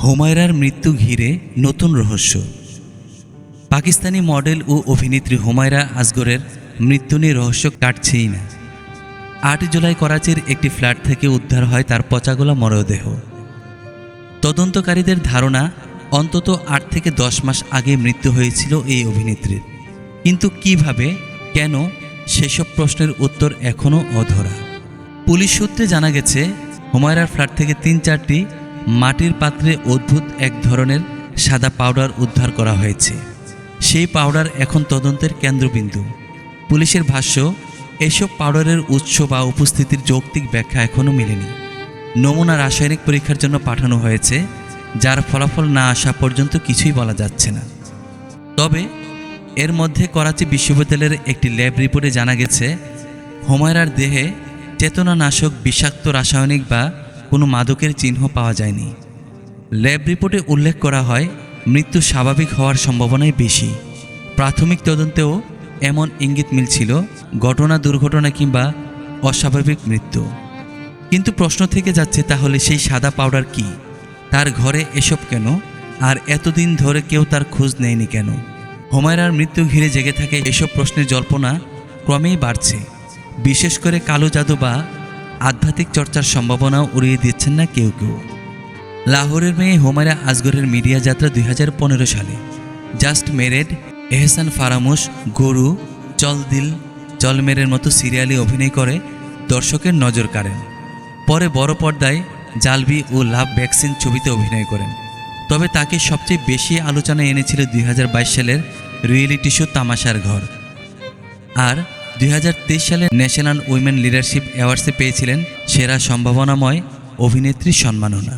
হুমায়রার মৃত্যু ঘিরে নতুন রহস্য। পাকিস্তানি মডেল ও অভিনেত্রী হুমায়রা আসগরের মৃত্যু নিয়ে রহস্য কাটছেই না। ৮ জুলাই করাচির একটি ফ্ল্যাট থেকে উদ্ধার হয় তার পচাগলা মরদেহ। তদন্তকারীদের ধারণা অন্তত ৮ থেকে ১০ মাস আগে মৃত্যু হয়েছিল এই অভিনেত্রীর। কিন্তু কিভাবে, কেন, সেসব প্রশ্নের উত্তর এখনও অধরা। পুলিশ সূত্রে জানা গেছে, হুমায়রার ফ্ল্যাট থেকে ৩-৪টি মাটির পাত্রে অদ্ভুত এক ধরনের সাদা পাউডার উদ্ধার করা হয়েছে। সেই পাউডার এখন তদন্তের কেন্দ্রবিন্দু। পুলিশের ভাষ্য, এসব পাউডারের উৎস বা উপস্থিতির যৌক্তিক ব্যাখ্যা এখনও মেলেনি। নমুনা রাসায়নিক পরীক্ষার জন্য পাঠানো হয়েছে, যার ফলাফল না আসা পর্যন্ত কিছুই বলা যাচ্ছে না। তবে এর মধ্যে করাচি বিশ্ববিদ্যালয়ের একটি ল্যাব রিপোর্টে জানা গেছে, হুমায়রার দেহে চেতনানাশক বিষাক্ত রাসায়নিক বা কোনো মাদকের চিহ্ন পাওয়া যায়নি। ল্যাব রিপোর্টে উল্লেখ করা হয়, মৃত্যু স্বাভাবিক হওয়ার সম্ভাবনাই বেশি। প্রাথমিক তদন্তেও এমন ইঙ্গিত মিলছিল, ঘটনা দুর্ঘটনা কিংবা অস্বাভাবিক মৃত্যু। কিন্তু প্রশ্ন থেকে যাচ্ছে, তাহলে সেই সাদা পাউডার কি? তার ঘরে এসব কেন? আর এতদিন ধরে কেউ তার খোঁজ নেয়নি কেন? হুমায়রার মৃত্যু ঘিরে জেগে থাকে এসব প্রশ্নের জল্পনা ক্রমেই বাড়ছে। বিশেষ করে কালো জাদু বা আধ্যাত্মিক চর্চার সম্ভাবনাও উড়িয়ে দিচ্ছেন না কেউ কেউ। লাহোরের মেয়ে হুমায়রা আসগরের মিডিয়া যাত্রা 2015 সালে। জাস্ট ম্যারেড, এহসান ফারামুশ, গরু, চল দিল চল মেরের মতো সিরিয়ালে অভিনয় করে দর্শকের নজর কাড়েন। পরে বড় পর্দায় জালবি ও লাভ ভ্যাকসিন ছবিতে অভিনয় করেন। তবে তাকে সবচেয়ে বেশি আলোচনায় এনেছিল 2022 সালের রিয়েলিটি শো তামাশার ঘর। আর 2023 সালে ন্যাশনাল উইমেন লিডারশিপ অ্যাওয়ার্ডসে পেয়েছিলেন সেরা সম্ভাবনাময় অভিনেত্রীর সম্মাননা।